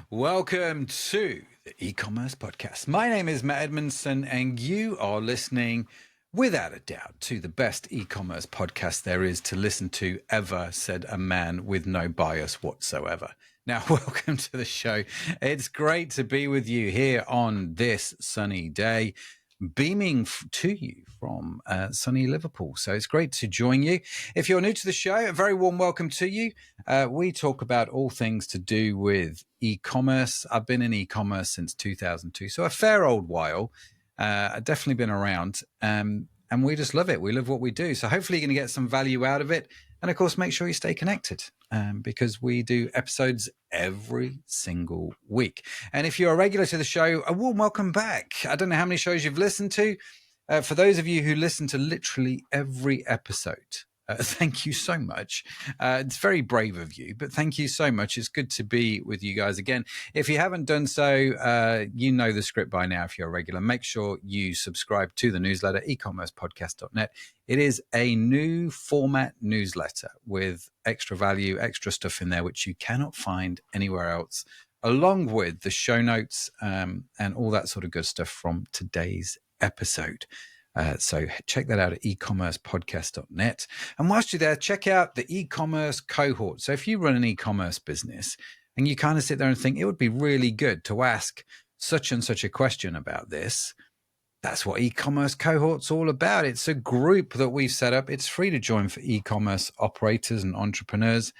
Welcome to the e-commerce podcast. My name is Matt Edmondson, and you are listening, without a doubt, to the best e-commerce podcast there is to listen to ever, said a man with no bias whatsoever. Now, welcome to the show. It's great to be with you here on this sunny day, beaming to you from sunny Liverpool. So it's great to join you. If you're new to the show, a very warm welcome to you. We talk about all things to do with e-commerce. I've been in e-commerce since 2002, so a fair old while. I've definitely been around, and we just love it. We love what we do. So hopefully you're going to get some value out of it. And of course, make sure you stay connected because we do episodes every single week. And if you're a regular to the show, a warm welcome back. I don't know how many shows you've listened to. For those of you who listen to literally every episode, thank you so much. It's very brave of you, but thank you so much. It's good to be with you guys again. If you haven't done so, you know the script by now. If you're a regular, make sure you subscribe to the newsletter, ecommercepodcast.net. It is a new format newsletter with extra value, extra stuff in there, which you cannot find anywhere else, along with the show notes and all that sort of good stuff from today's episode. So check that out at ecommercepodcast.net. And whilst you're there, check out the e-commerce cohort. So if you run an e-commerce business and you kind of sit there and think it would be really good to ask such and such a question about this, that's what e-commerce cohort's all about. It's a group that we've set up. It's free to join for e-commerce operators and entrepreneurs.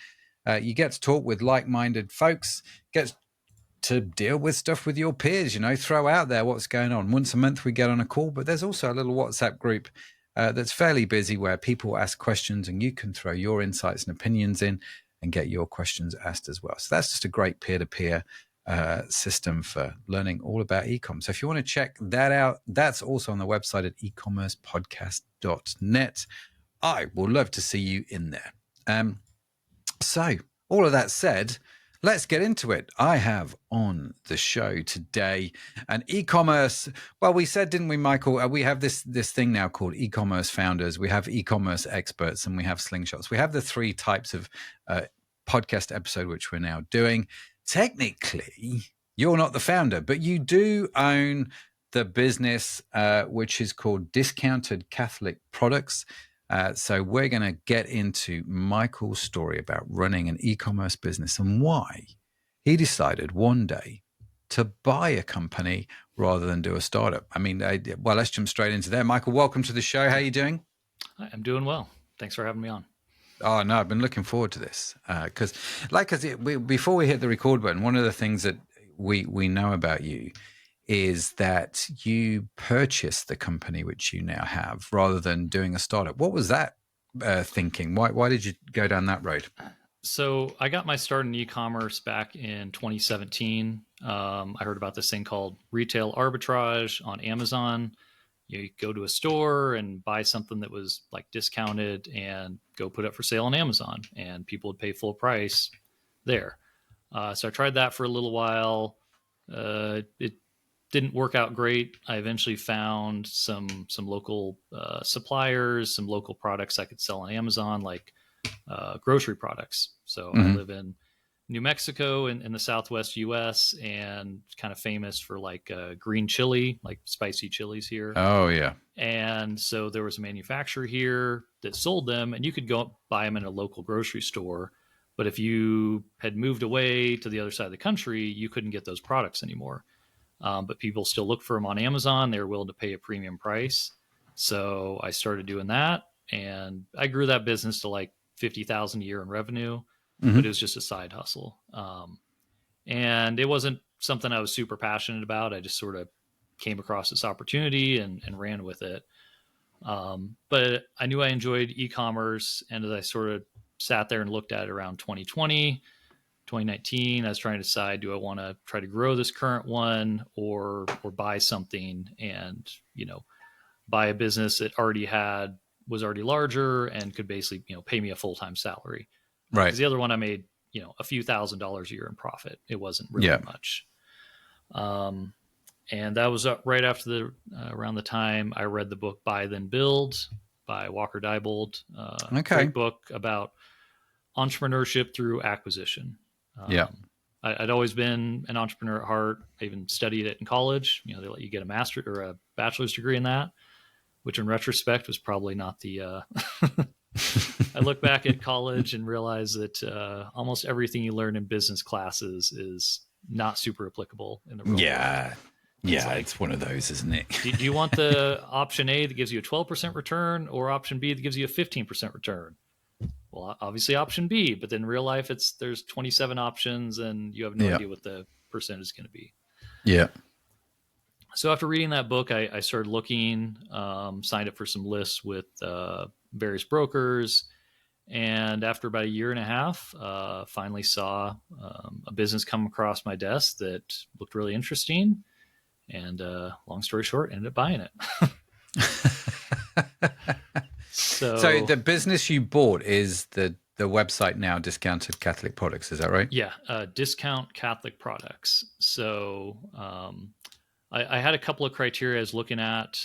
You get to talk with like-minded folks, get to deal with stuff with your peers, throw out there what's going on. Once a month we get on a call, but there's also a little WhatsApp group that's fairly busy where people ask questions and you can throw your insights and opinions in and get your questions asked as well. So that's just a great peer-to-peer system for learning all about e-com. So if you want to check that out, that's also on the website at ecommercepodcast.net. I will love to see you in there. So all of that said, let's get into it. I have on the show today an e-commerce. Well, we said, didn't we, Michael? We have this thing now called e-commerce founders. We have e-commerce experts and we have slingshots. We have the three types of podcast episode, which we're now doing. Technically, you're not the founder, but you do own the business, which is called Discounted Catholic Products. So we're going to get into Michael's story about running an e-commerce business and why he decided one day to buy a company rather than do a startup. I mean, let's jump straight into there. Michael, welcome to the show. How are you doing? I'm doing well. Thanks for having me on. Oh, no, I've been looking forward to this because before we hit the record button, one of the things that we know about you is that you purchased the company which you now have rather than doing a startup. What was that thinking? Why did you go down that road? So I got my start in e-commerce back in 2017. I heard about this thing called retail arbitrage on Amazon. You go to a store and buy something that was like discounted and go put it for sale on Amazon, and people would pay full price there. So I tried that for a little while. It didn't work out great. I eventually found some local suppliers, some local products I could sell on Amazon, like grocery products. So I live in New Mexico in the Southwest US, and kind of famous for like green chili, like spicy chilies here. Oh, yeah. And so there was a manufacturer here that sold them, and you could go buy them in a local grocery store. But if you had moved away to the other side of the country, you couldn't get those products anymore. But people still look for them on Amazon. They were willing to pay a premium price. So I started doing that, and I grew that business to like 50,000 a year in revenue, but it was just a side hustle. And it wasn't something I was super passionate about. I just sort of came across this opportunity and ran with it. But I knew I enjoyed e-commerce. And as I sort of sat there and looked at it around 2019, I was trying to decide, do I want to try to grow this current one or buy something and, buy a business that was already larger and could basically, pay me a full-time salary. Right. Because the other one I made, a few $1,000s a year in profit. It wasn't really much. And that was right after around the time I read the book Buy Then Build by Walker Diebold. Great book about entrepreneurship through acquisition. I'd always been an entrepreneur at heart. I even studied it in college. They let you get a master's or a bachelor's degree in that, which in retrospect was probably not the. I look back at college and realize that almost everything you learn in business classes is not super applicable in the real world. It's one of those, isn't it? do you want the option A that gives you a 12% return or option B that gives you a 15% return? Well, obviously option B, but then in real life, there's 27 options and you have no idea what the percentage is going to be. Yeah. So after reading that book, I started looking, signed up for some lists with various brokers. And after about a year and a half, finally saw a business come across my desk that looked really interesting. And long story short, ended up buying it. So the business you bought is the website now, Discounted Catholic Products. Is that right? Yeah, Discount Catholic Products. So I had a couple of criteria I was looking at.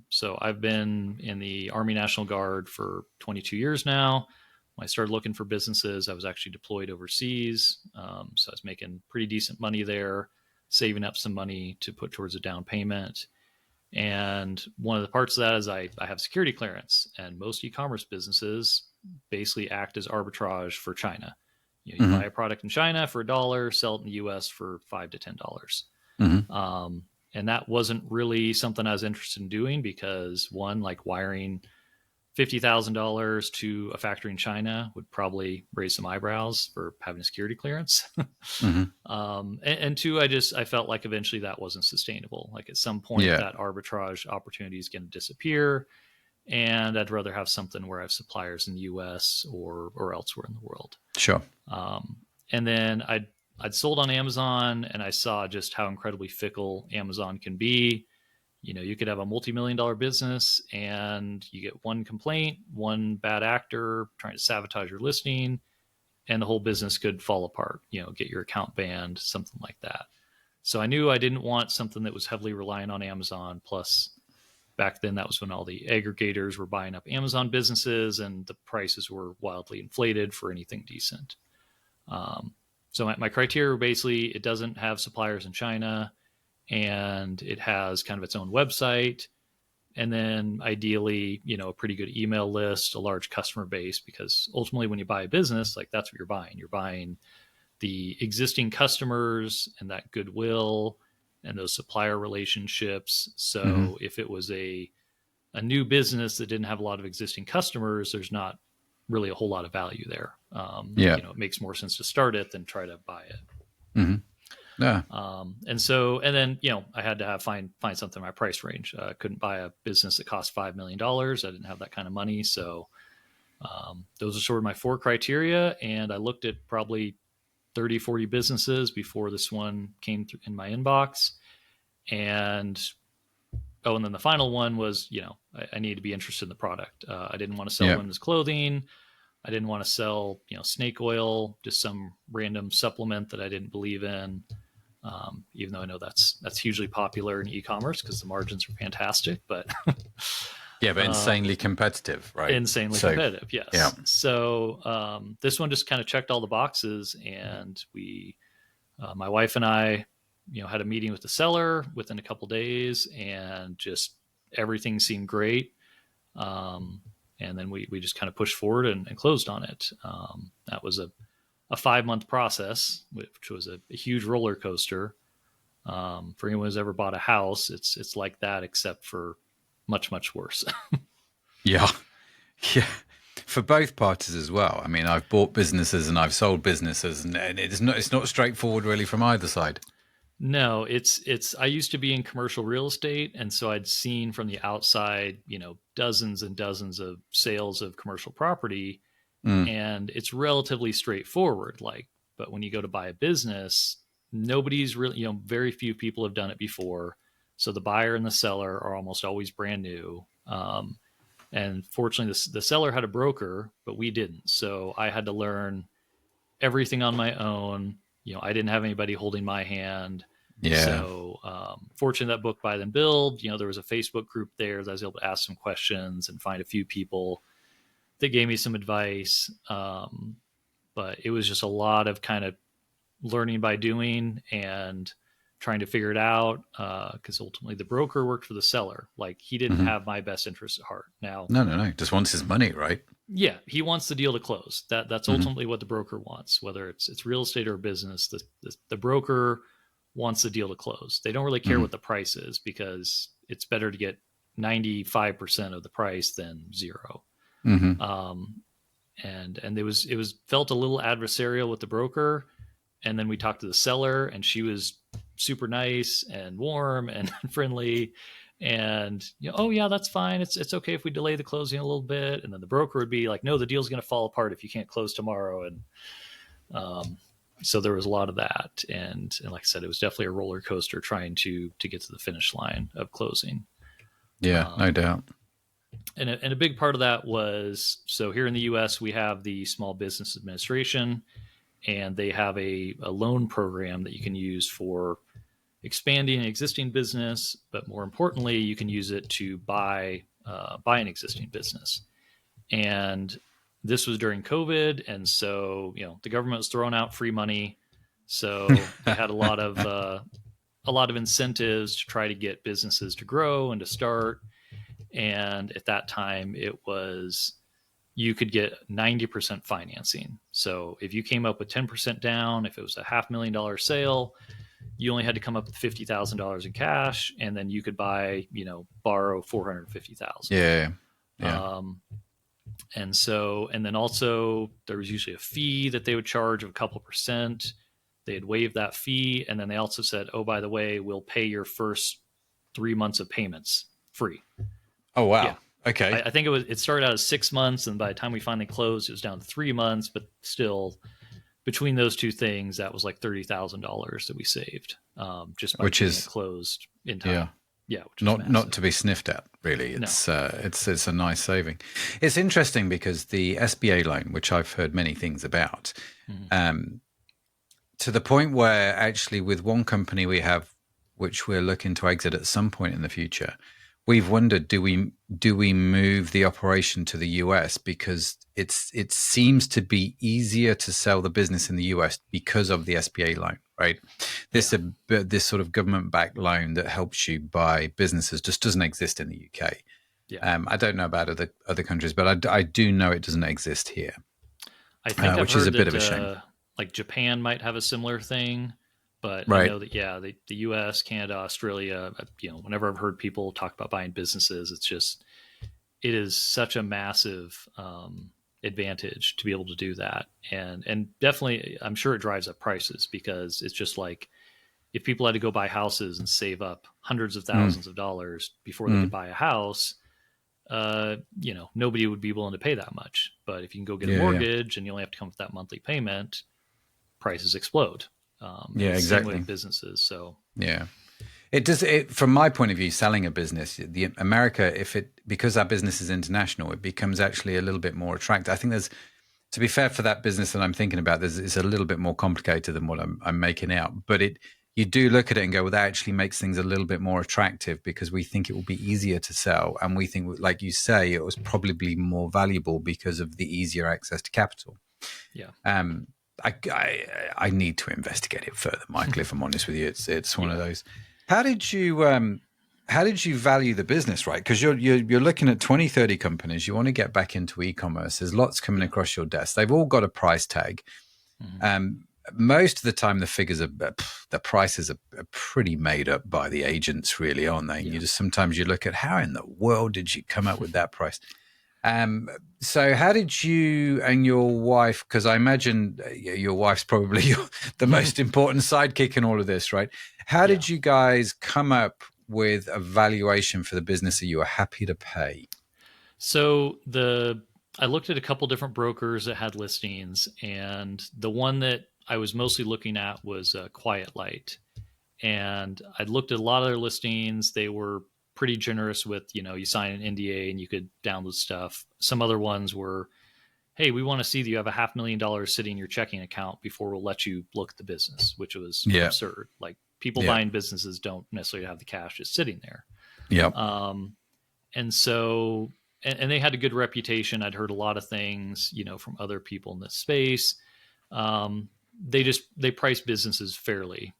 So I've been in the Army National Guard for 22 years now. When I started looking for businesses, I was actually deployed overseas. So I was making pretty decent money there, saving up some money to put towards a down payment. And one of the parts of that is I have security clearance, and most e-commerce businesses basically act as arbitrage for China. You buy a product in China for $1, sell it in the US for $5 to $10. And that wasn't really something I was interested in doing because one, like wiring $50,000 to a factory in China would probably raise some eyebrows for having a security clearance. And two, I felt like eventually that wasn't sustainable. Like at some point that arbitrage opportunity is going to disappear. And I'd rather have something where I have suppliers in the US or elsewhere in the world. Sure. And then I'd sold on Amazon and I saw just how incredibly fickle Amazon can be. You could have a multi-million-dollar business and you get one complaint, one bad actor trying to sabotage your listing, and the whole business could fall apart, get your account banned, something like that. So I knew I didn't want something that was heavily reliant on Amazon. Plus, back then, that was when all the aggregators were buying up Amazon businesses and the prices were wildly inflated for anything decent. So my criteria were basically, it doesn't have suppliers in China, and it has kind of its own website. And then ideally, a pretty good email list, a large customer base, because ultimately when you buy a business, like that's what you're buying. You're buying the existing customers and that goodwill and those supplier relationships. So if it was a new business that didn't have a lot of existing customers, there's not really a whole lot of value there. It makes more sense to start it than try to buy it. Yeah. And then, I had to find something in my price range. I couldn't buy a business that cost $5 million. I didn't have that kind of money. So, those are sort of my 4 criteria. And I looked at probably 30, 40 businesses before this one came through in my inbox. And then the final one was, I needed to be interested in the product. I didn't want to sell women's clothing. I didn't want to sell, snake oil, just some random supplement that I didn't believe in. Even though I know that's hugely popular in e-commerce because the margins are fantastic, but but insanely competitive, right? Insanely competitive, yes. Yeah. So this one just kind of checked all the boxes, and we, my wife and I, had a meeting with the seller within a couple days, and just everything seemed great. And then we just kind of pushed forward and closed on it. That was a 5-month process, which was a huge roller coaster. For anyone who's ever bought a house, it's like that, except for much, much worse. Yeah. For both parties as well. I mean, I've bought businesses and I've sold businesses, and it's not straightforward really from either side. No, I used to be in commercial real estate. And so I'd seen from the outside, dozens and dozens of sales of commercial property. And it's relatively straightforward. But when you go to buy a business, nobody's really, very few people have done it before. So the buyer and the seller are almost always brand new. And fortunately, the seller had a broker, but we didn't. So I had to learn everything on my own. I didn't have anybody holding my hand. Yeah. So fortunately, that book, Buy Then Build, there was a Facebook group there that I was able to ask some questions and find a few people that gave me some advice. But it was just a lot of kind of learning by doing and trying to figure it out, because ultimately the broker worked for the seller. Like, he didn't Hmm. have my best interest at heart. Now, No. Just wants his money, right? yeah, he wants the deal to close. That's Hmm. ultimately what the broker wants, whether it's real estate or business. The broker wants the deal to close. They don't really care Hmm. what the price is, because it's better to get 95% of the price than zero. Hmm. Um, and it was felt a little adversarial with the broker. And then we talked to the seller, and she was super nice and warm and friendly. And, oh yeah, that's fine. It's okay if we delay the closing a little bit. And then the broker would be like, no, the deal's going to fall apart if you can't close tomorrow. And so there was a lot of that. And like I said, it was definitely a roller coaster trying to get to the finish line of closing. Yeah, no Um, doubt. and a big part of that was, so here in the US, we have the Small Business Administration, and they have a loan program that you can use for expanding an existing business, but more importantly, you can use it to buy an existing business. And this was during COVID, and so the government was throwing out free money, so they had a lot of incentives to try to get businesses to grow and to start. And at that time, it was, you could get 90% financing. So if you came up with 10% down, if it was a $500,000 sale, you only had to come up with $50,000 in cash, and then you could borrow 450,000. Yeah, yeah. And then also there was usually a fee that they would charge of a couple percent. They'd waive that fee, and then they also said, oh, by the way, we'll pay your first 3 months of payments free. Oh wow. Yeah. Okay. I think it started out as 6 months, and by the time we finally closed, it was down to 3 months. But still, between those two things, that was like $30,000 that we saved, just by Which getting it is, closed in yeah, time. Yeah, which was not massive. to be sniffed at, really. No, It's a nice saving. It's interesting because the SBA loan, which I've heard many things about, mm-hmm. um, to the point where actually with one company we have, which we're looking to exit at some point in the future, we've wondered, do we move the operation to the US, because it seems to be easier to sell the business in the US because of the SBA loan, right? Yeah, This sort of government-backed loan that helps you buy businesses just doesn't exist in the UK. yeah. I don't know about other countries, but I do know it doesn't exist here, I think I've which is a heard bit that of a shame. like Japan might have a similar thing, but I Right. know that, yeah, the U.S., Canada, Australia, whenever I've heard people talk about buying businesses, it is such a massive advantage to be able to do that. And definitely, I'm sure it drives up prices, because it's just like, if people had to go buy houses and save up hundreds of Mm, thousands of dollars before they could mm. buy a house, nobody would be willing to pay that much. But if you can go get a Yeah, yeah. mortgage and you only have to come with that monthly payment, prices explode. And Yeah, it's the same way exactly. with businesses. So Yeah. It does it from my point of view, selling a business, the America, because our business is international, it becomes actually a little bit more attractive. I think there's, to be fair, for that business that I'm thinking about, it's a little bit more complicated than what I'm making out. But you do look at it and go, well, that actually makes things a little bit more attractive, because we think it will be easier to sell. And we think, like you say, it was probably more valuable because of the easier access to capital. yeah, Um, I need to investigate it further, Michael. If I'm honest with you, it's one of yeah. those. How did you value the business, right? Because you're looking at 20, 30 companies. You want to get back into e-commerce. There's lots coming Yeah. across your desk. They've all got a price tag. Mm-hmm. Most of the time, the prices are pretty made up by the agents, really, aren't they? And Yeah. sometimes you look at, how in the world did you come up with that price? So how did you and your wife, because I imagine your wife's probably the most important sidekick in all of this, right? How Yeah. did you guys come up with a valuation for the business that you were happy to pay? So I looked at a couple different brokers that had listings, and the one that I was mostly looking at was Quiet Light. And I'd looked at a lot of their listings. They were pretty generous with, you sign an NDA and you could download stuff. Some other ones were, hey, we want to see that you have a $500,000 sitting in your checking account before we'll let you look at the business, which was Yeah, absurd. Like, people yeah, buying businesses don't necessarily have the cash just sitting there. yeah. Um, and so, and they had a good reputation. I'd heard a lot of things, from other people in this space. they price businesses fairly.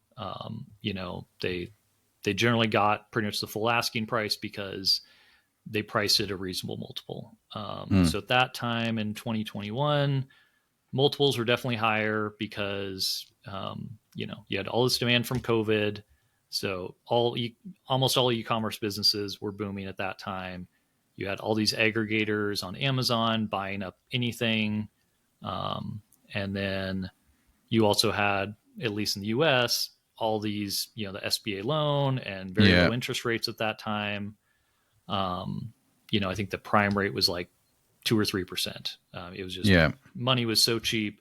They generally got pretty much the full asking price because they priced it a reasonable multiple. So at that time in 2021, multiples were definitely higher because, you had all this demand from COVID. So almost all e-commerce businesses were booming at that time. You had all these aggregators on Amazon buying up anything. And then you also had, at least in the US, all these, the SBA loan and very low interest rates at that time. I think the prime rate was like 2 or 3%. It was just, money was so cheap.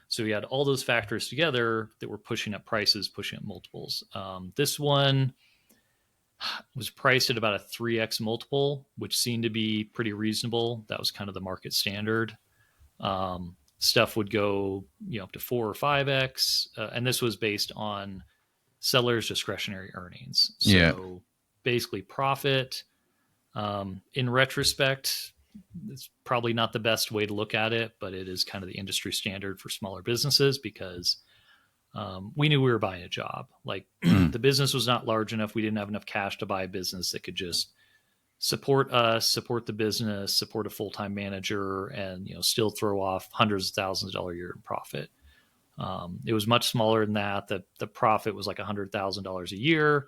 So you had all those factors together that were pushing up prices, pushing up multiples. This one was priced at about a 3x multiple, which seemed to be pretty reasonable. That was kind of the market standard. Stuff would go, up to 4 or 5x. And this was based on sellers' discretionary earnings. So basically profit. In retrospect, it's probably not the best way to look at it, but it is kind of the industry standard for smaller businesses because we knew we were buying a job. Like the business was not large enough. We didn't have enough cash to buy a business that could just support us, support the business, support a full-time manager, and still throw off hundreds of thousands of dollars a year in profit. It was much smaller than that. The profit was like $100,000 a year.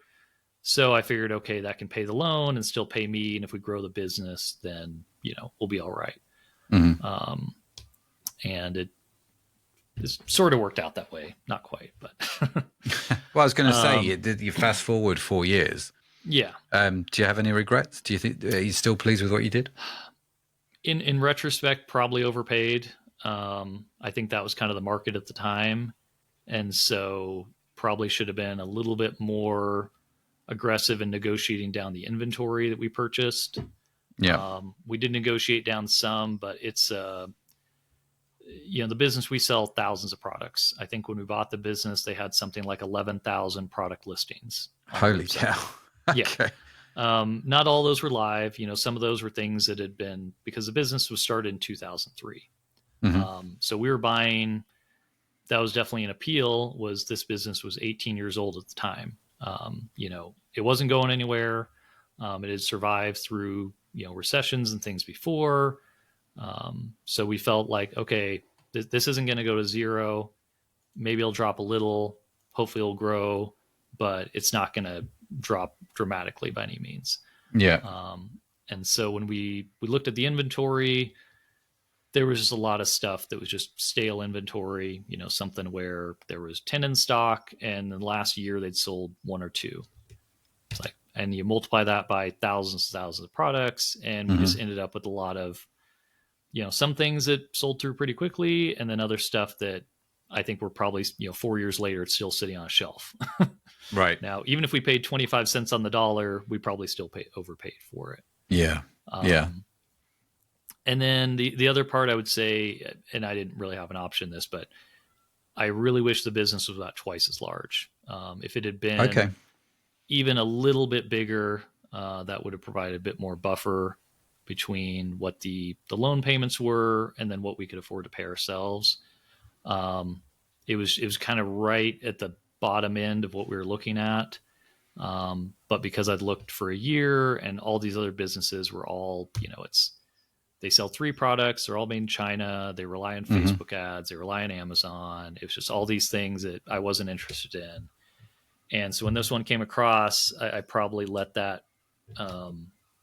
So I figured, okay, that can pay the loan and still pay me. And if we grow the business, then, we'll be all right. And it sort of worked out that way. Not quite, but. Well, I was going to say, you fast forward 4 years. Yeah. Do you have any regrets? Do you think, are you still pleased with what you did? In retrospect, probably overpaid. I think that was kind of the market at the time. And so probably should have been a little bit more aggressive in negotiating down the inventory that we purchased. We did negotiate down some, but it's, the business, we sell thousands of products. I think when we bought the business, they had something like 11,000 product listings. Holy cow. Okay. Not all those were live. Some of those were things that had been, because the business was started in 2003. So we were buying, that was definitely an appeal, was this business was 18 years old at the time. It wasn't going anywhere. It had survived through, recessions and things before. So we felt like, okay, this isn't going to go to zero. Maybe it'll drop a little, hopefully it'll grow, but it's not going to drop dramatically by any means. And so when we looked at the inventory, there was just a lot of stuff that was just stale inventory, something where there was 10 in stock and in the last year they'd sold 1 or 2. It's like, and you multiply that by thousands of products. And we just ended up with a lot of, some things that sold through pretty quickly. And then other stuff that I think we're probably, 4 years later, it's still sitting on a shelf. Right. Now, even if we paid 25 cents on the dollar, we probably still overpaid for it. Yeah. And then the other part I would say, and I didn't really have an option in this, but I really wish the business was about twice as large. If it had been even a little bit bigger, that would have provided a bit more buffer between what the loan payments were and then what we could afford to pay ourselves. It was kind of right at the bottom end of what we were looking at. But because I'd looked for a year and all these other businesses were all, they sell 3 products. They're all made in China. They rely on Facebook ads. They rely on Amazon. It was just all these things that I wasn't interested in. And so when this one came across, I probably let the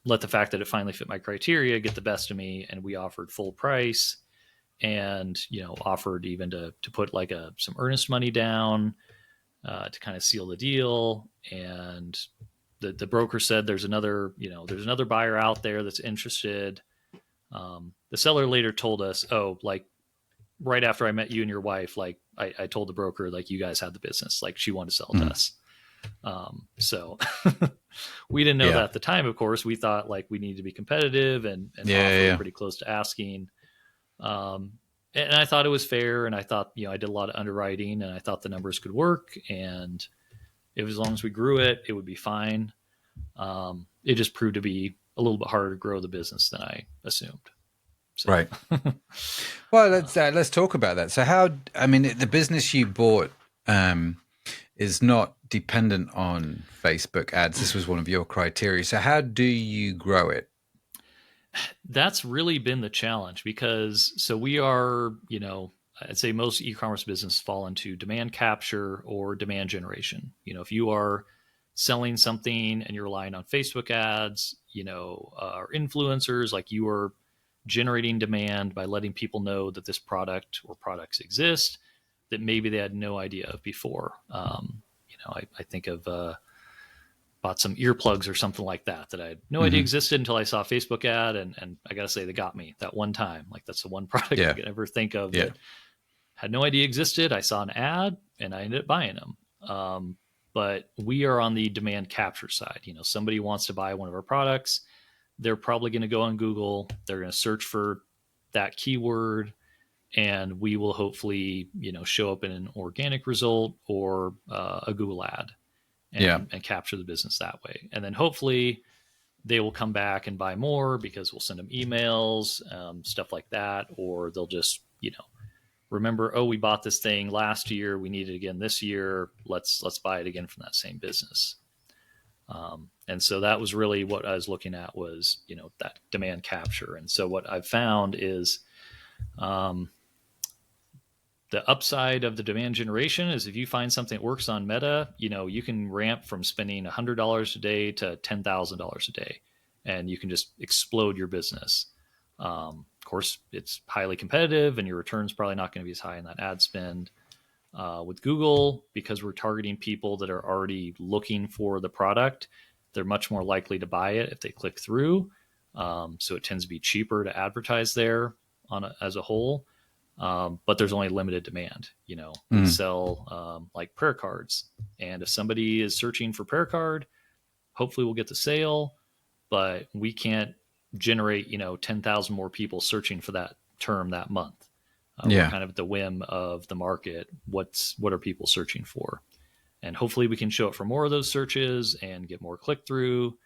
fact that it finally fit my criteria get the best of me. And we offered full price and, offered even to put like some earnest money down to kind of seal the deal. And the broker said, there's another buyer out there that's interested. The seller later told us, right after I met you and your wife, like I told the broker, like you guys had the business, like she wanted to sell it to us. So we didn't know that at the time, of course. We thought like we needed to be competitive and offer pretty close to asking. And I thought it was fair. And I thought, I did a lot of underwriting and I thought the numbers could work. And if as long as we grew it, it would be fine. It just proved to be a little bit harder to grow the business than I assumed. So. Right. Well, let's talk about that. So the business you bought is not dependent on Facebook ads. This was one of your criteria. So how do you grow it? That's really been the challenge because we are, I'd say most e-commerce businesses fall into demand capture or demand generation. If you are selling something and you're relying on Facebook ads, or influencers, like you are generating demand by letting people know that this product or products exist that maybe they had no idea of before. I think of bought some earplugs or something like that I had no idea existed until I saw a Facebook ad. And I got to say, they got me that one time. Like that's the one product I could ever think of that had no idea existed. I saw an ad and I ended up buying them. But we are on the demand capture side. Somebody wants to buy one of our products. They're probably going to go on Google. They're going to search for that keyword, and we will hopefully, show up in an organic result or a Google ad and capture the business that way. And then hopefully they will come back and buy more because we'll send them emails, stuff like that, or they'll just, remember, oh, we bought this thing last year. We need it again this year. Let's buy it again from that same business. And so that was really what I was looking at was, that demand capture. And so what I've found is the upside of the demand generation is if you find something that works on Meta, you can ramp from spending $100 a day to $10,000 a day, and you can just explode your business. Of course, it's highly competitive and your return's probably not going to be as high in that ad spend. With Google, because we're targeting people that are already looking for the product, they're much more likely to buy it if they click through. So it tends to be cheaper to advertise there as a whole. But there's only limited demand. We sell like prayer cards, and if somebody is searching for prayer card, hopefully we'll get the sale, but we can't generate 10,000 more people searching for that term that month. We're kind of at the whim of the market. What are people searching for? And hopefully we can show up for more of those searches and get more click through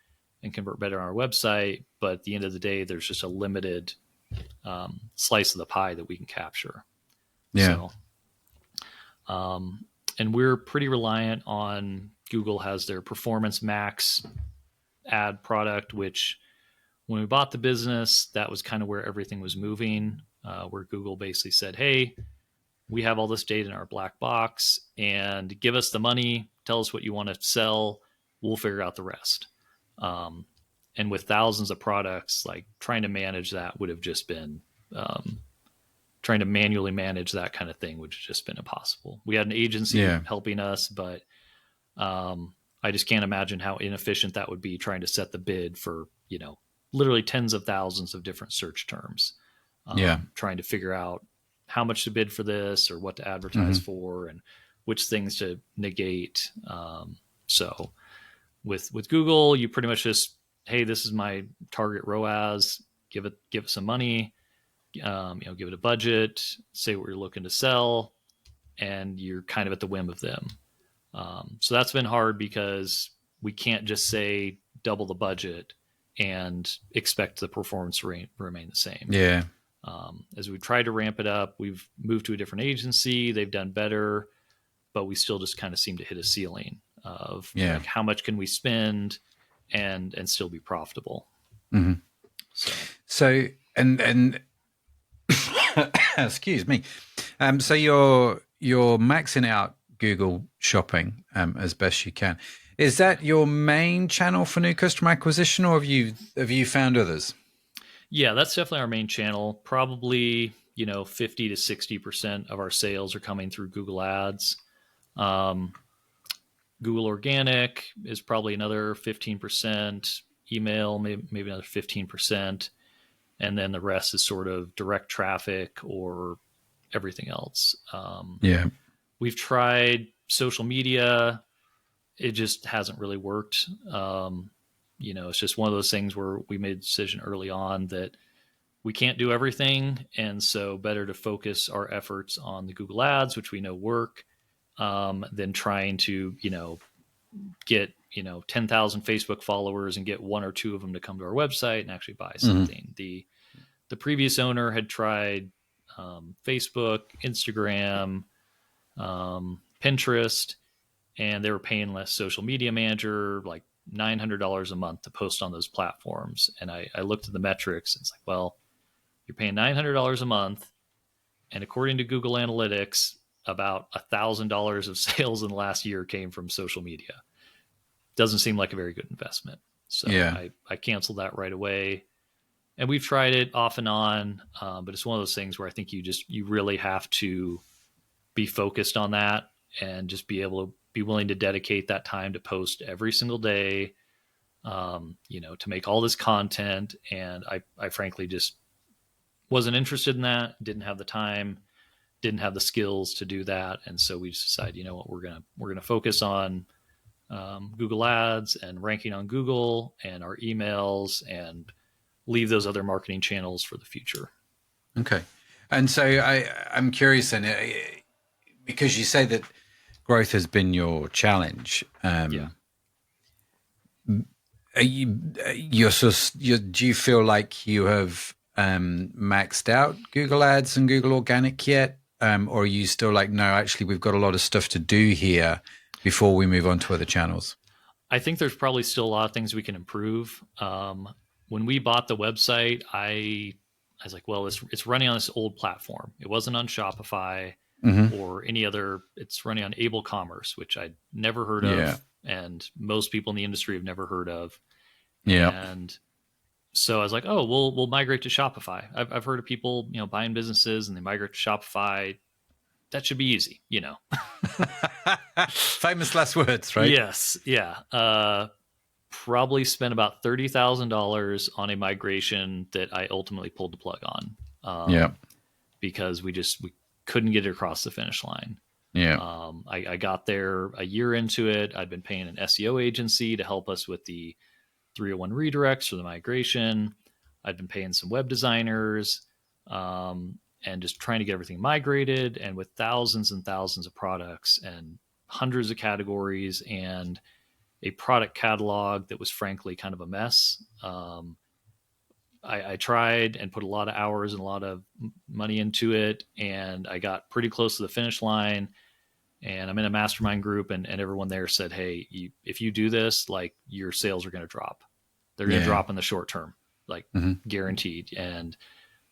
and convert better on our website. But at the end of the day, there's just a limited slice of the pie that we can capture. Yeah. So, and we're pretty reliant on Google has their Performance Max ad product, which when we bought the business, that was kind of where everything was moving, where Google basically said, hey, we have all this data in our black box and give us the money, tell us what you want to sell. We'll figure out the rest. And with thousands of products, like trying to manage that would have just been, trying to manually manage that kind of thing would have just been impossible. We had an agency helping us, but I just can't imagine how inefficient that would be trying to set the bid for, literally tens of thousands of different search terms. Trying to figure out how much to bid for this or what to advertise for and which things to negate. So with Google, you pretty much just, hey, this is my target ROAS, give it some money, give it a budget, say what you're looking to sell, and you're kind of at the whim of them. So that's been hard because we can't just say double the budget and expect the performance rate to remain the same. Yeah. As we try to ramp it up, we've moved to a different agency. They've done better, but we still just kind of seem to hit a ceiling of like how much can we spend and still be profitable. So and excuse me. So you're maxing out Google Shopping as best you can. Is that your main channel for new customer acquisition, or have you found others? Yeah, that's definitely our main channel. Probably, 50 to 60% of our sales are coming through Google Ads. Google Organic is probably another 15%, email, maybe another 15%. And then the rest is sort of direct traffic or everything else. We've tried social media. It just hasn't really worked. It's just one of those things where we made a decision early on that we can't do everything. And so better to focus our efforts on the Google Ads, which we know work, than trying to, get, 10,000 Facebook followers and get one or two of them to come to our website and actually buy something. the previous owner had tried Facebook, Instagram, Pinterest, and they were paying less social media manager, like $900 a month to post on those platforms. And I looked at the metrics and it's like, well, you're paying $900 a month. And according to Google Analytics, about $1,000 of sales in the last year came from social media. Doesn't seem like a very good investment. So I canceled that right away. And we've tried it off and on, but it's one of those things where I think you really have to be focused on that and just be willing to dedicate that time to post every single day, to make all this content. And I frankly just wasn't interested in that, didn't have the time, didn't have the skills to do that. And so we just decided, you know what, we're going to focus on Google Ads and ranking on Google and our emails and leave those other marketing channels for the future. Okay. And so I'm curious then, because you say that growth has been your challenge. Do you feel like you have maxed out Google Ads and Google Organic yet? Or are you still like, no, actually, we've got a lot of stuff to do here before we move on to other channels? I think there's probably still a lot of things we can improve. When we bought the website, I was like, well, it's running on this old platform. It wasn't on Shopify or any other. It's running on Able Commerce, which I'd never heard of, and most people in the industry have never heard of. Yeah. And so I was like, oh, we'll migrate to Shopify. I've heard of people, buying businesses and they migrate to Shopify. That should be easy, Famous last words, right? Yes. Yeah. Probably spent about $30,000 on a migration that I ultimately pulled the plug on. Because we couldn't get it across the finish line. Yeah. I got there a year into it. I'd been paying an SEO agency to help us with the 301 redirects for the migration. I'd been paying some web designers, and just trying to get everything migrated, and with thousands and thousands of products and hundreds of categories and a product catalog that was frankly kind of a mess. I tried and put a lot of hours and a lot of money into it, and I got pretty close to the finish line. And I'm in a mastermind group, and everyone there said, hey, if you do this, like, your sales are going to drop. They're going to drop in the short term, like guaranteed. And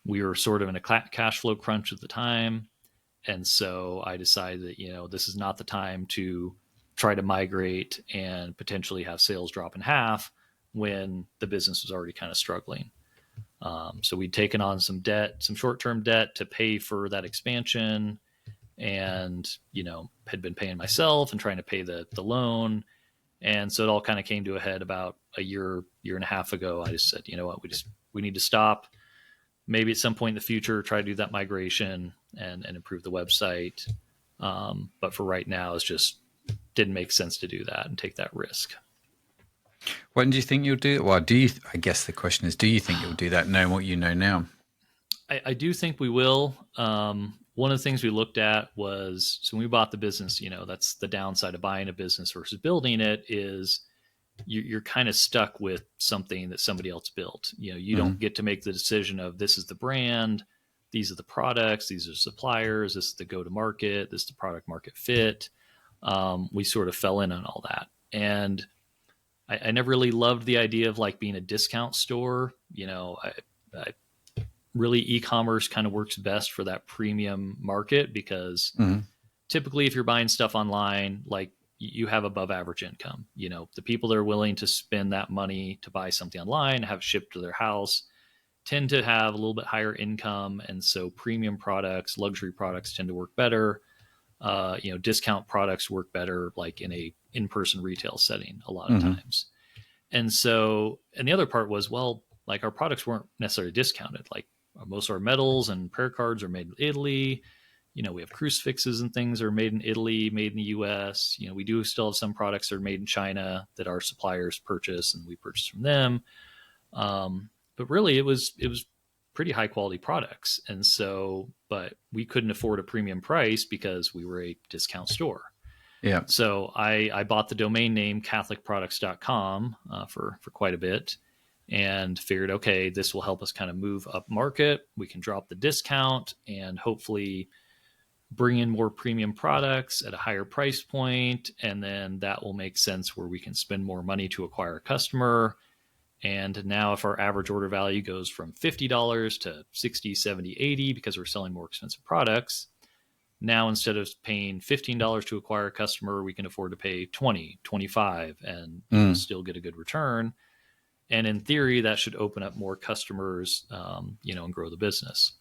we were sort of in a cash flow crunch at the time. And so I decided that, this is not the time to try to migrate and potentially have sales drop in half when the business was already kind of struggling. So we'd taken on some debt, some short-term debt to pay for that expansion, and, had been paying myself and trying to pay the loan. And so it all kind of came to a head about a year and a half ago. I just said, you know what, we need to stop. Maybe at some point in the future, try to do that migration and improve the website. But for right now, it's just didn't make sense to do that and take that risk. When do you think you'll do it? Well, I guess the question is, do you think you'll do that knowing what you know now? I do think we will. One of the things we looked at was, so when we bought the business, that's the downside of buying a business versus building it, is you're kind of stuck with something that somebody else built. You don't get to make the decision of, this is the brand, these are the products, these are suppliers, this is the go-to-market, this is the product market fit. We sort of fell in on all that. And I never really loved the idea of like being a discount store. I really, e-commerce kind of works best for that premium market, because typically if you're buying stuff online, like, you have above average income. The people that are willing to spend that money to buy something online, have shipped to their house, tend to have a little bit higher income. And so premium products, luxury products tend to work better. Discount products work better, like in a in-person retail setting a lot of times. And so, and the other part was, well, like, our products weren't necessarily discounted. Like, most of our metals and prayer cards are made in Italy. We have crucifixes and things that are made in Italy, made in the US. We do still have some products that are made in China that our suppliers purchase and we purchase from them. But really it was pretty high quality products. And so, but we couldn't afford a premium price because we were a discount store. Yeah. So I bought the domain name catholicproducts.com for quite a bit. and figured, okay, this will help us kind of move up market. We can drop the discount and hopefully bring in more premium products at a higher price point. And then that will make sense where we can spend more money to acquire a customer. And now if our average order value goes from $50 to 60, 70, 80 because we're selling more expensive products, now instead of paying $15 to acquire a customer, we can afford to pay 20, 25 and still get a good return. And in theory, that should open up more customers, and grow the business.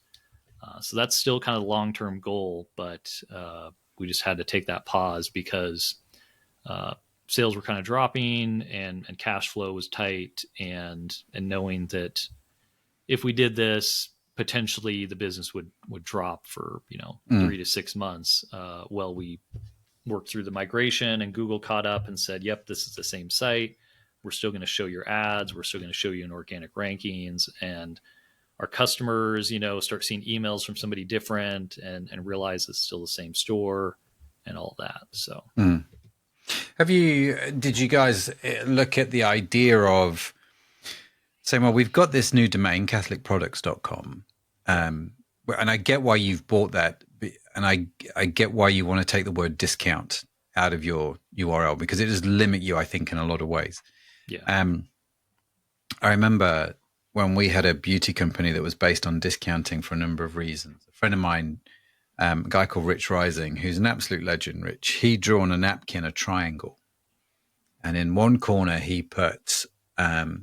So that's still kind of the long-term goal, but we just had to take that pause because sales were kind of dropping and cash flow was tight, and knowing that if we did this, potentially the business would drop for 3 to 6 months. Well, we worked through the migration, and Google caught up and said, "Yep, this is the same site. We're still going to show your ads. We're still going to show you in organic rankings." And our customers, start seeing emails from somebody different and realize it's still the same store and all that. So, did you guys look at the idea of saying, well, we've got this new domain, catholicproducts.com. And I get why you've bought that. And I get why you want to take the word discount out of your URL, because it does limit you, I think, in a lot of ways. Yeah. I remember when we had a beauty company that was based on discounting for a number of reasons. A friend of mine, a guy called Rich Rising, who's an absolute legend, Rich, he drew on a napkin a triangle. And in one corner, he put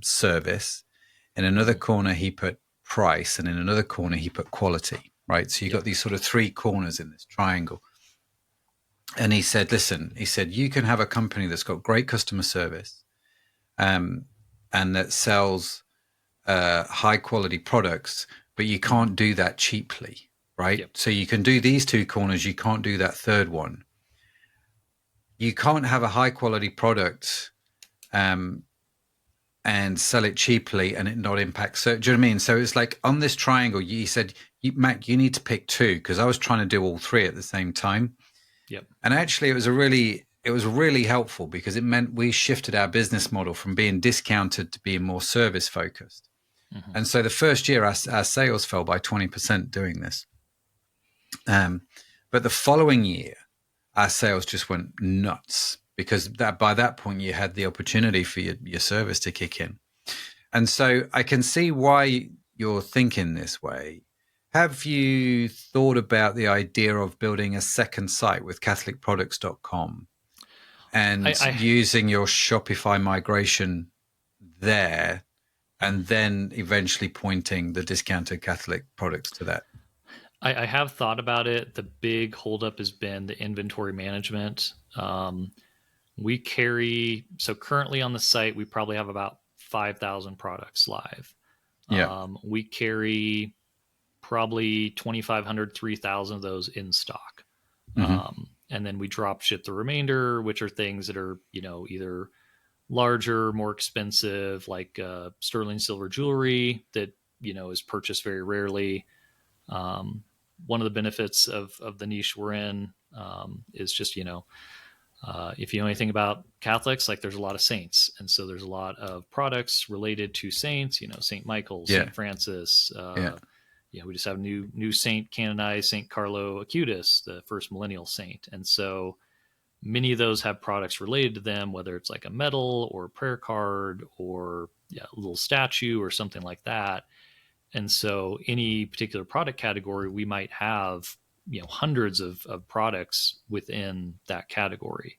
service. In another corner, he put price. And in another corner, he put quality, right? So you got these sort of three corners in this triangle. And he said, listen, you can have a company that's got great customer service and that sells high quality products, but you can't do that cheaply, right? Yep. So you can do these two corners. You can't do that third one. You can't have a high quality product and sell it cheaply and it not impact. So do you know what I mean? So it's like on this triangle, he said, Mac, you need to pick two, because I was trying to do all three at the same time. Yep. And actually it was really helpful, because it meant we shifted our business model from being discounted to being more service focused. Mm-hmm. And so the first year our sales fell by 20% doing this. But the following year, our sales just went nuts, because by that point you had the opportunity for your service to kick in. And so I can see why you're thinking this way. Have you thought about the idea of building a second site with catholicproducts.com and using your Shopify migration there, and then eventually pointing the discounted Catholic products to that? I have thought about it. The big holdup has been the inventory management. We carry, so currently on the site, we probably have about 5,000 products live. Yeah. We carry probably 2,500, 3,000 of those in stock. Mm-hmm. And then we drop ship the remainder, which are things that are, either larger, more expensive, like sterling silver jewelry that, is purchased very rarely. One of the benefits of the niche we're in is just, if you know anything about Catholics, like there's a lot of saints. And so there's a lot of products related to saints, St. Michael, St. Francis. We just have a new saint canonized, St. Carlo Acutis, the first millennial saint. And so many of those have products related to them, whether it's like a medal or a prayer card or a little statue or something like that. And so any particular product category, we might have, hundreds of products within that category.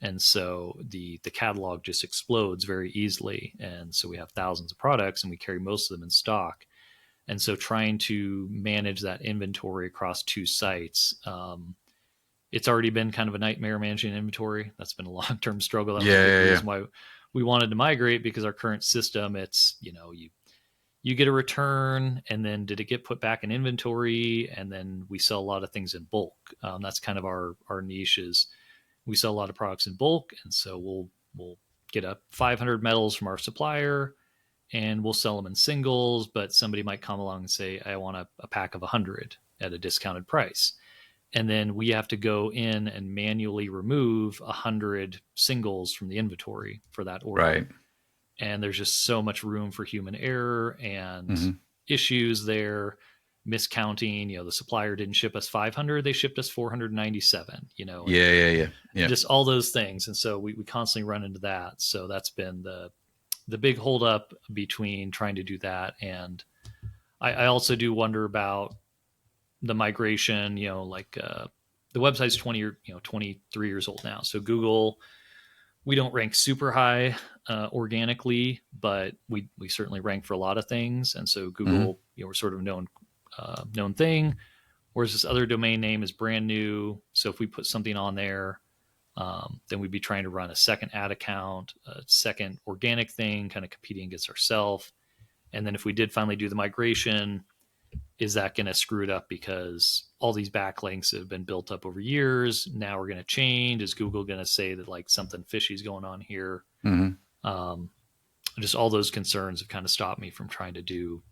And so the catalog just explodes very easily. And so we have thousands of products and we carry most of them in stock. And so trying to manage that inventory across two sites, it's already been kind of a nightmare managing inventory. That's been a long-term struggle. That was the reason why we wanted to migrate, because our current system, it's, you get a return, and then did it get put back in inventory? And then we sell a lot of things in bulk. That's kind of our niche is we sell a lot of products in bulk. And so we'll get up 500 medals from our supplier and we'll sell them in singles, but somebody might come along and say, I want a pack of 100 at a discounted price. And then we have to go in and manually remove 100 singles from the inventory for that order. Right. and there's just so much room for human error and Mm-hmm. issues there, miscounting. The supplier didn't ship us 500, they shipped us 497, and Yeah. just all those things. And so we constantly run into that. So that's been the big holdup between trying to do that. And I also do wonder about the migration, the website's 23 years old now. So Google, we don't rank super high organically, but we certainly rank for a lot of things. And so Google, we're sort of known thing. Whereas this other domain name is brand new. So if we put something on there, then we'd be trying to run a second ad account, a second organic thing, kind of competing against ourselves. And then if we did finally do the migration, is that going to screw it up because all these backlinks have been built up over years? Now we're going to change. Is Google going to say that like something fishy is going on here? Just all those concerns have kind of stopped me from trying to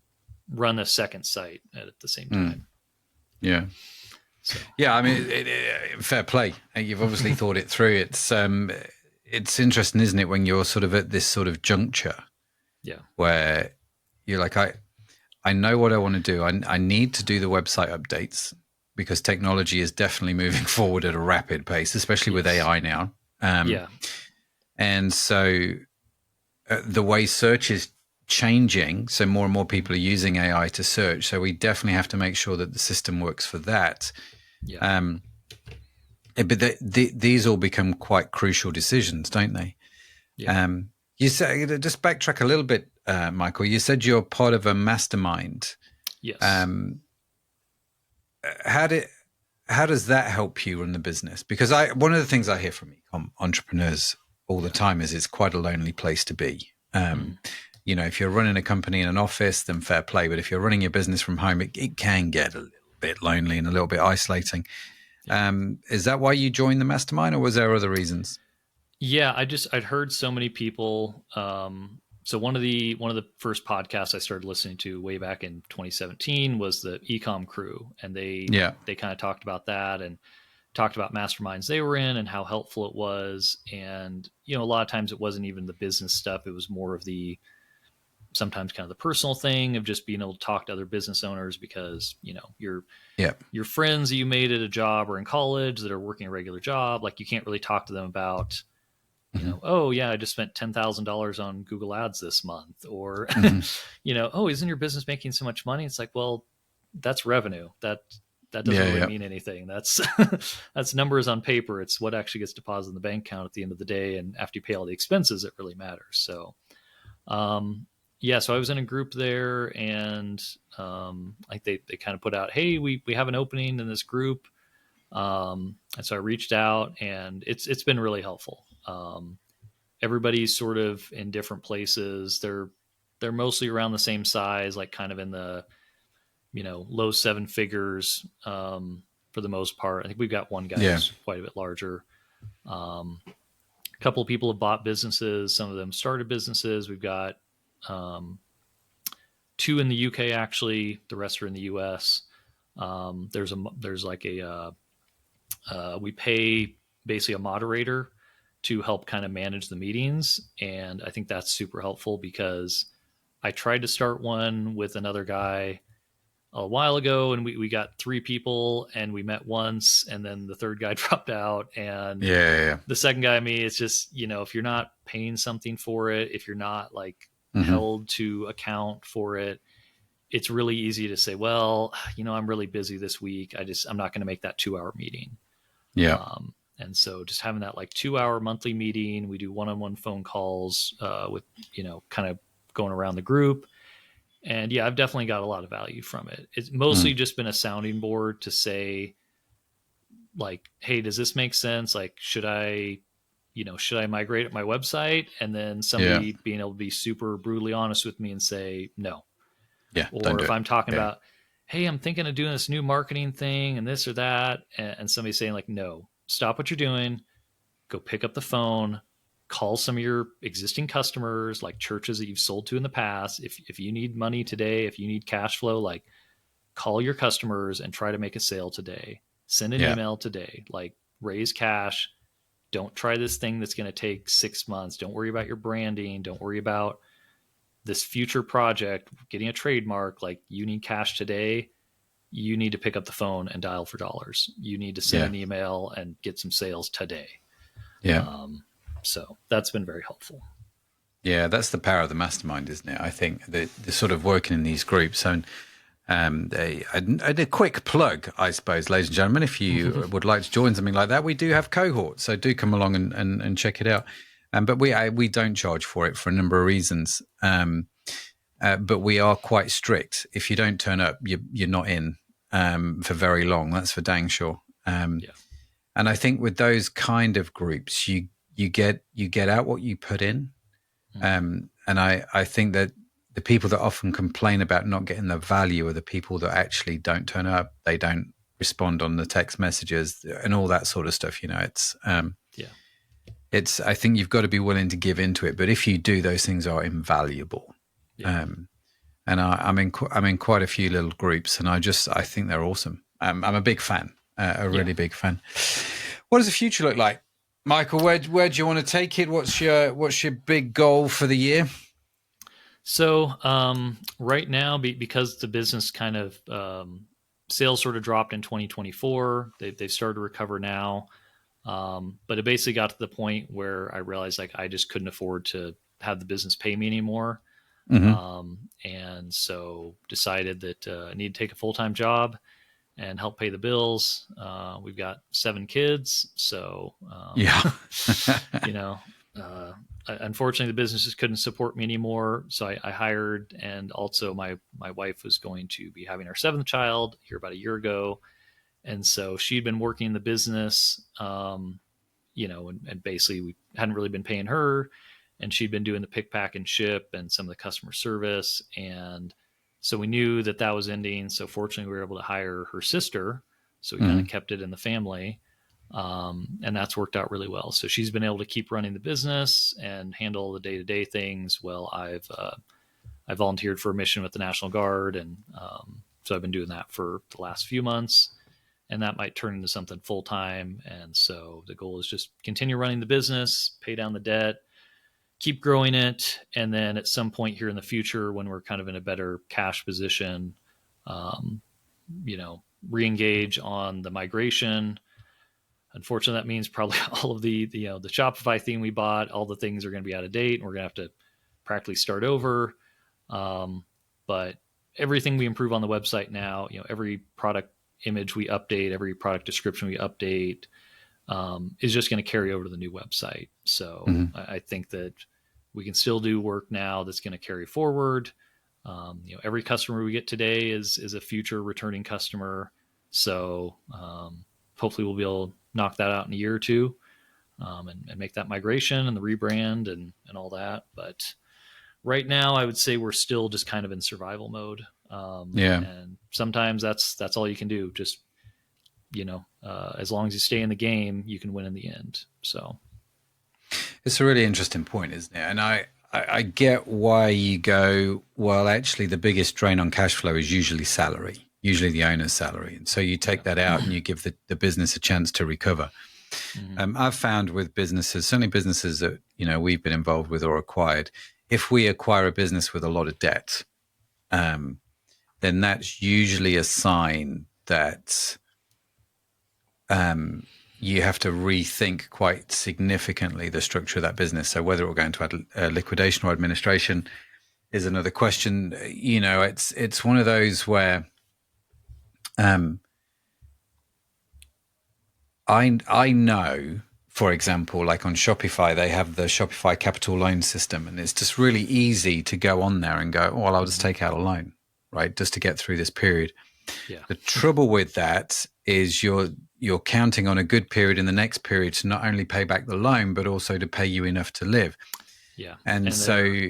run a second site at the same time. Yeah. So. Yeah. I mean, fair play. You've obviously thought it through. It's interesting, isn't it? When you're sort of at this sort of juncture, where you're like, I know what I want to do. I need to do the website updates because technology is definitely moving forward at a rapid pace, especially with AI now. And so the way search is changing, so more and more people are using AI to search. So we definitely have to make sure that the system works for that. But these all become quite crucial decisions, don't they? You said, just backtrack a little bit, Michael. You said you're part of a mastermind. Yes. How does that help you run the business? Because one of the things I hear from entrepreneurs all the time is it's quite a lonely place to be. If you're running a company in an office, then fair play. But if you're running your business from home, it can get a little bit lonely and a little bit isolating. Is that why you joined the mastermind, or was there other reasons? Yeah, I'd heard so many people. So one of the first podcasts I started listening to way back in 2017 was the Ecom Crew, and they kind of talked about that and talked about masterminds they were in and how helpful it was. And a lot of times it wasn't even the business stuff; it was more of sometimes kind of the personal thing of just being able to talk to other business owners because your friends that you made at a job or in college that are working a regular job, like you can't really talk to them about. Oh yeah, I just spent $10,000 on Google Ads this month, or oh, isn't your business making so much money? It's like, well, that's revenue. That doesn't really mean anything. That's that's numbers on paper. It's what actually gets deposited in the bank account at the end of the day, and after you pay all the expenses, it really matters. So, so I was in a group there, and like they kind of put out, hey, we have an opening in this group. And so I reached out, and it's been really helpful. Everybody's sort of in different places. They're mostly around the same size, like kind of in the, low seven figures, for the most part. I think we've got one guy who's quite a bit larger. A couple of people have bought businesses. Some of them started businesses. We've got, 2 in the UK, actually. The rest are in the US. We pay basically a moderator to help kind of manage the meetings. And I think that's super helpful because I tried to start one with another guy a while ago, and we got 3 people, and we met once, and then the third guy dropped out. And the second guy, it's just, if you're not paying something for it, if you're not like held to account for it, it's really easy to say, well, I'm really busy this week. I'm not going to make that 2-hour meeting. And so just having that like 2-hour monthly meeting, we do one-on-one phone calls with, kind of going around the group. And I've definitely got a lot of value from it. It's mostly just been a sounding board to say like, hey, does this make sense? Like, should I migrate my website? And then somebody being able to be super brutally honest with me and say, no. Or if I'm talking about, hey, I'm thinking of doing this new marketing thing and this or that. And somebody saying like, no, stop what you're doing, go pick up the phone, call some of your existing customers, like churches that you've sold to in the past. If you need money today, if you need cash flow, like call your customers and try to make a sale today. Send an email today, like raise cash. don't try this thing that's going to take 6 months. Don't worry about your branding. Don't worry about this future project, getting a trademark. Like, you need cash today. You need to pick up the phone and dial for dollars. You need to send an email and get some sales today. Yeah. So that's been very helpful. Yeah, that's the power of the mastermind, isn't it? I think the sort of working in these groups. And a quick plug, I suppose, ladies and gentlemen, if you would like to join something like that, we do have cohorts. So do come along and check it out. But we don't charge for it for a number of reasons. But we are quite strict. If you don't turn up, you're not in for very long. That's for dang sure. And I think with those kind of groups, you get out what you put in. And I think that the people that often complain about not getting the value are the people that actually don't turn up. They don't respond on the text messages and all that sort of stuff. It's I think you've got to be willing to give into it. But if you do, those things are invaluable. And I'm in quite a few little groups, and I think they're awesome. I'm a big fan, a really big fan. What does the future look like, Michael? Where do you want to take it? What's your big goal for the year? So right now, because the business kind of sales sort of dropped in 2024, they've started to recover now. But it basically got to the point where I realized like I just couldn't afford to have the business pay me anymore. And so decided that I need to take a full-time job and help pay the bills. We've got 7 kids. So, unfortunately the business just couldn't support me anymore. So I hired, and also my wife was going to be having our 7th child here about a year ago. And so she'd been working in the business, and basically we hadn't really been paying her, and she'd been doing the pick, pack, and ship and some of the customer service. And so we knew that was ending. So fortunately we were able to hire her sister. So we kind of kept it in the family. And that's worked out really well. So she's been able to keep running the business and handle the day-to-day things. Well, I volunteered for a mission with the National Guard. And so I've been doing that for the last few months, and that might turn into something full-time. And so the goal is just continue running the business, pay down the debt, keep growing it. And then at some point here in the future, when we're kind of in a better cash position, re-engage on the migration. Unfortunately, that means probably all of the Shopify theme we bought, all the things are going to be out of date, and we're going to have to practically start over. But everything we improve on the website now, every product image we update, every product description we update, is just going to carry over to the new website. So I think that we can still do work now that's going to carry forward. Every customer we get today is a future returning customer. So hopefully we'll be able to knock that out in a year or two, and make that migration and the rebrand and all that. But right now I would say we're still just kind of in survival mode. And sometimes that's all you can do. Just, as long as you stay in the game, you can win in the end. So it's a really interesting point, isn't it? And I get why you go, well, actually the biggest drain on cash flow is usually salary, usually the owner's salary. And so you take that out and you give the business a chance to recover. I've found with businesses, certainly businesses that, we've been involved with or acquired, if we acquire a business with a lot of debt, then that's usually a sign that you have to rethink quite significantly the structure of that business. So whether we're going to add liquidation or administration is another question. It's one of those where I know, for example, like on Shopify, they have the Shopify capital loan system, and it's just really easy to go on there and go, well, I'll just take out a loan, right, just to get through this period. The trouble with that is you're counting on a good period in the next period to not only pay back the loan, but also to pay you enough to live. And so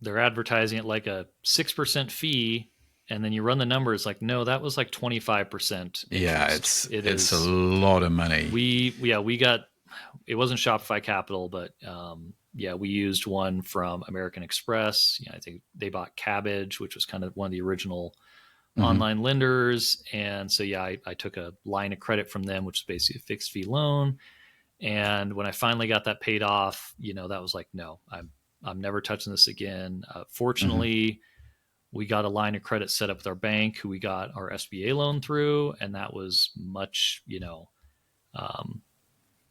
they're advertising it like a 6% fee, and then you run the numbers like, no, that was like 25%. It's a lot of money. We got, it wasn't Shopify Capital, but we used one from American Express. I think they bought Cabbage, which was kind of one of the original online lenders. And so, I took a line of credit from them, which is basically a fixed fee loan. And when I finally got that paid off, that was like, no, I'm never touching this again. Fortunately, we got a line of credit set up with our bank, who we got our SBA loan through, and that was much, um,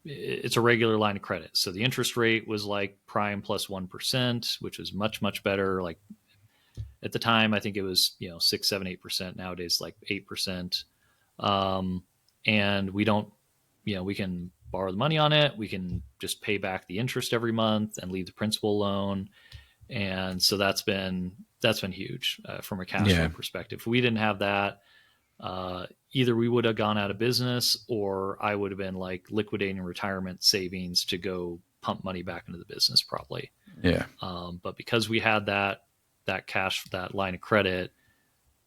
it's a regular line of credit. So the interest rate was like prime plus 1%, which was much, much better. Like at the time, I think it was, 6, 7, 8%. Nowadays, like 8%. And we don't, we can borrow the money on it. We can just pay back the interest every month and leave the principal alone. And so that's been huge from a cash flow perspective. If we didn't have that, either we would have gone out of business, or I would have been like liquidating retirement savings to go pump money back into the business probably. Yeah. But because we had that cash, that line of credit,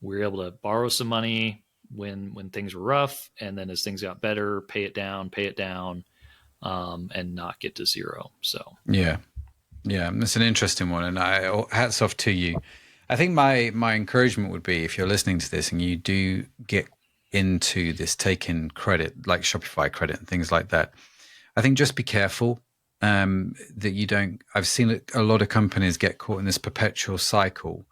we were able to borrow some money when things were rough. And then as things got better, pay it down, and not get to zero. So, yeah, that's an interesting one. And hats off to you. I think my encouragement would be, if you're listening to this and you do get into this taking credit, like Shopify credit and things like that, I think just be careful that you don't. I've seen a lot of companies get caught in this perpetual cycle.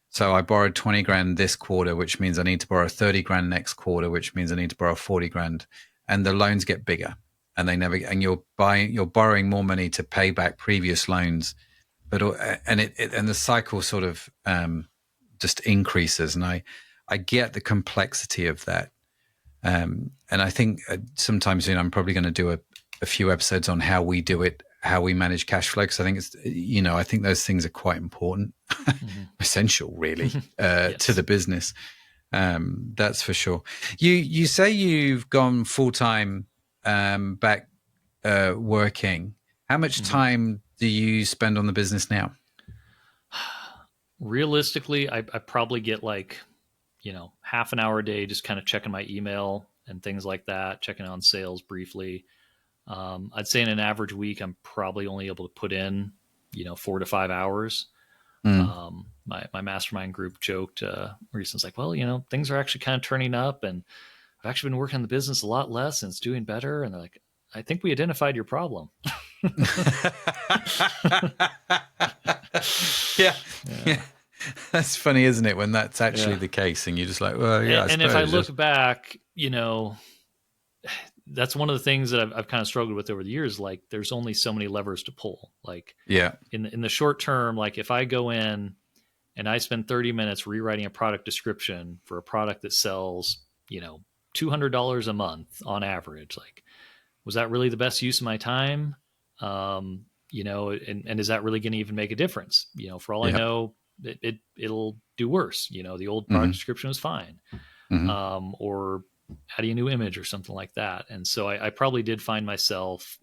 So I borrowed 20 grand this quarter, which means I need to borrow 30 grand next quarter, which means I need to borrow 40 grand, and the loans get bigger, and you're borrowing more money to pay back previous loans, but the cycle sort of just increases. And I get the complexity of that, and I think sometimes I'm probably going to do a few episodes on how we do it, how we manage cash flow, because I think it's, I think those things are quite important, essential really, yes, to the business. That's for sure. You say you've gone full-time back working. How much time do you spend on the business now? Realistically, I probably get like, half an hour a day, just kind of checking my email and things like that, checking on sales briefly. I'd say in an average week, I'm probably only able to put in, 4 to 5 hours. My mastermind group joked recently, like, well, things are actually kind of turning up, and I've actually been working on the business a lot less, and it's doing better. And they're like, I think we identified your problem. Yeah. That's funny, isn't it? When that's actually the case, and you're just like, well, yeah. And if I look back, that's one of the things that I've kind of struggled with over the years. Like, there's only so many levers to pull. Like, in the short term, like if I go in and I spend 30 minutes rewriting a product description for a product that sells, $200 a month on average, like, was that really the best use of my time? And is that really going to even make a difference? For all I know, it'll do worse. The old product description was fine. Or adding a new image or something like that. And so I probably did find myself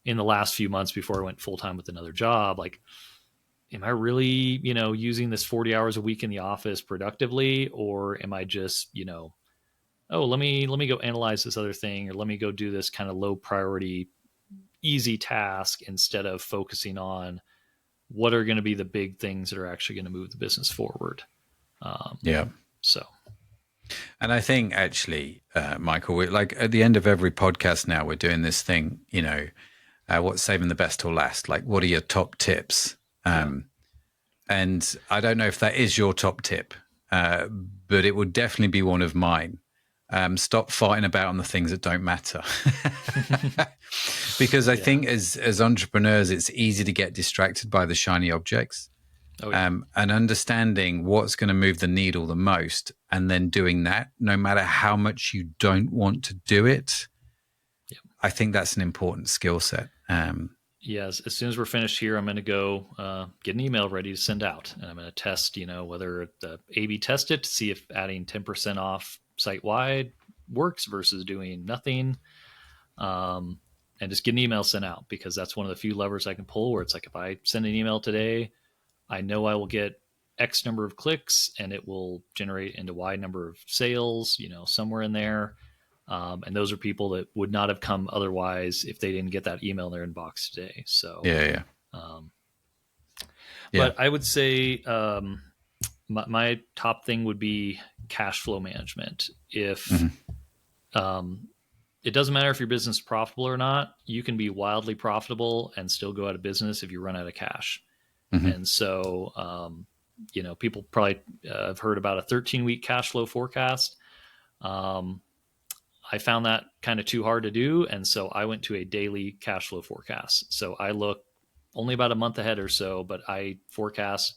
in the last few months before I went full-time with another job, like, am I really, using this 40 hours a week in the office productively? Or am I just, oh, let me go analyze this other thing, or let me go do this kind of low priority, easy task, instead of focusing on what are going to be the big things that are actually going to move the business forward. So. And I think actually, Michael, we're like at the end of every podcast now, we're doing this thing, what's saving the best till last? Like, what are your top tips? And I don't know if that is your top tip, but it would definitely be one of mine. Stop fighting about on the things that don't matter. Because I think as entrepreneurs, it's easy to get distracted by the shiny objects. And understanding what's going to move the needle the most, and then doing that, no matter how much you don't want to do it. I think that's an important skill set. Yes. As soon as we're finished here, I'm going to go get an email ready to send out, and I'm going to test, whether the A/B test it to see if adding 10% off site-wide works versus doing nothing. And just get an email sent out, because that's one of the few levers I can pull where it's like, if I send an email today, I know I will get X number of clicks, and it will generate into Y number of sales, somewhere in there. And those are people that would not have come otherwise if they didn't get that email in their inbox today. So, but I would say my top thing would be cash flow management. If it doesn't matter if your business is profitable or not. You can be wildly profitable and still go out of business if you run out of cash. Mm-hmm. And so, people probably have heard about a 13-week cash flow forecast. I found that kind of too hard to do. And so I went to a daily cash flow forecast. So I look only about a month ahead or so, but I forecast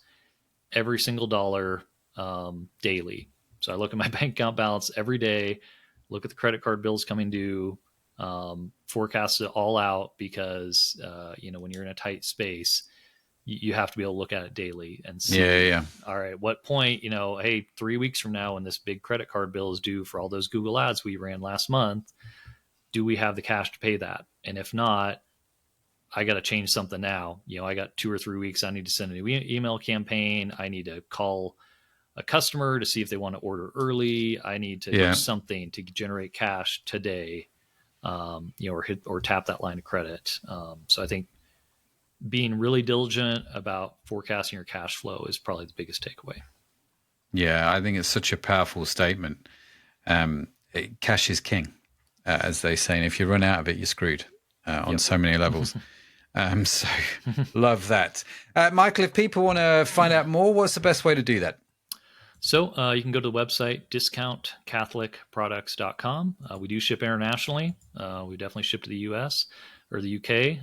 every single dollar daily. So I look at my bank account balance every day, look at the credit card bills coming due, forecast it all out because, when you're in a tight space, you have to be able to look at it daily and see, all right, what point, hey, 3 weeks from now when this big credit card bill is due for all those Google ads we ran last month, do we have the cash to pay that? And if not, I got to change something now. I got 2 or 3 weeks. I need to send a new email campaign. I need to call a customer to see if they want to order early. I need to do something to generate cash today, or tap that line of credit. So I think being really diligent about forecasting your cash flow is probably the biggest takeaway. Yeah, I think it's such a powerful statement. Cash is king, as they say. And if you run out of it, you're screwed on so many levels. So love that. Michael, if people want to find out more, what's the best way to do that? So you can go to the website, discountcatholicproducts.com. We do ship internationally. We definitely ship to the US or the UK.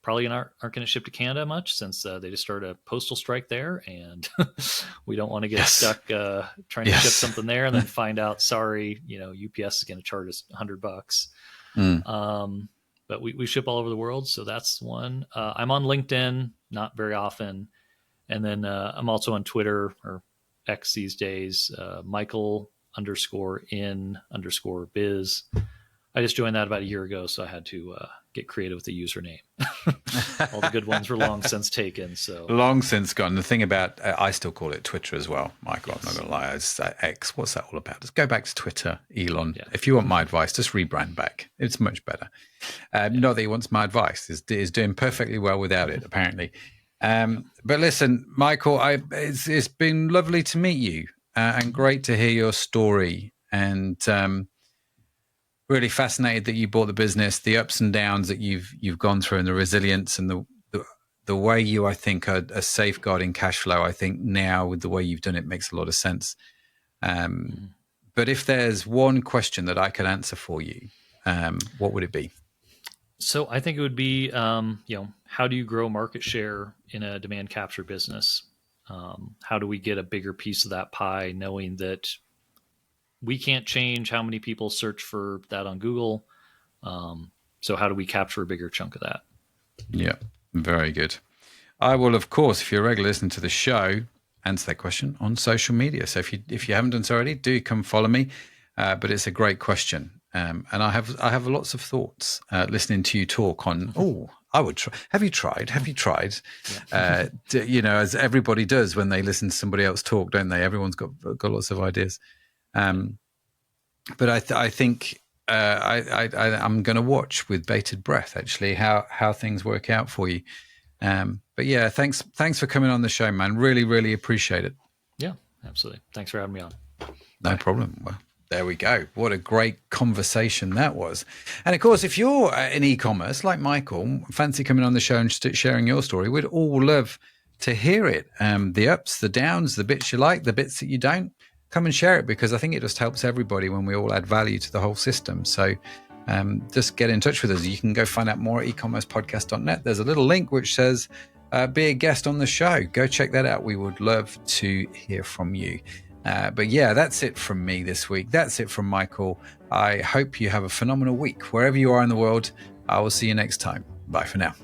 Probably aren't going to ship to Canada much since they just started a postal strike there. And we don't want to get stuck trying to ship something there and then find out, sorry, UPS is going to charge us $100. But we ship all over the world. So that's one. I'm on LinkedIn, not very often. And then I'm also on Twitter or X these days, Michael_in_biz. I just joined that about a year ago, so I had to get creative with the username. All the good ones were long since taken. So long since gone. The thing about, I still call it Twitter as well, Michael. I'm not going to lie. It's X. What's that all about? Just go back to Twitter, Elon. Yeah. If you want my advice, just rebrand back. It's much better. Not that he wants my advice. He's doing perfectly well without it, apparently. But listen, Michael, it's been lovely to meet you and great to hear your story. And really fascinated that you bought the business, the ups and downs that you've gone through, and the resilience and the way you, I think, are safeguarding cash flow. I think now with the way you've done it makes a lot of sense. But if there's one question that I could answer for you, what would it be? So I think it would be, how do you grow market share in a demand capture business? How do we get a bigger piece of that pie, knowing that we can't change how many people search for that on Google? So how do we capture a bigger chunk of that? Yeah, very good. I will, of course, if you're a regular listener to the show, answer that question on social media. So if you haven't done so already, do come follow me. But it's a great question. And I have lots of thoughts listening to you talk on, I would try. Have you tried? Yeah. As everybody does when they listen to somebody else talk, don't they? Everyone's got lots of ideas. But I think I'm going to watch with bated breath, actually, how things work out for you. But yeah, thanks for coming on the show, man. Really, really appreciate it. Yeah, absolutely. Thanks for having me on. No problem. Well, there we go. What a great conversation that was. And of course, if you're in e-commerce like Michael, fancy coming on the show and sharing your story, we'd all love to hear it. The ups, the downs, the bits you like, the bits that you don't. Come and share it, because I think it just helps everybody when we all add value to the whole system. So just get in touch with us. You can go find out more at ecommercepodcast.net. There's a little link which says be a guest on the show. Go check that out. We would love to hear from you. But yeah, that's it from me this week. That's it from Michael. I hope you have a phenomenal week wherever you are in the world. I will see you next time. Bye for now.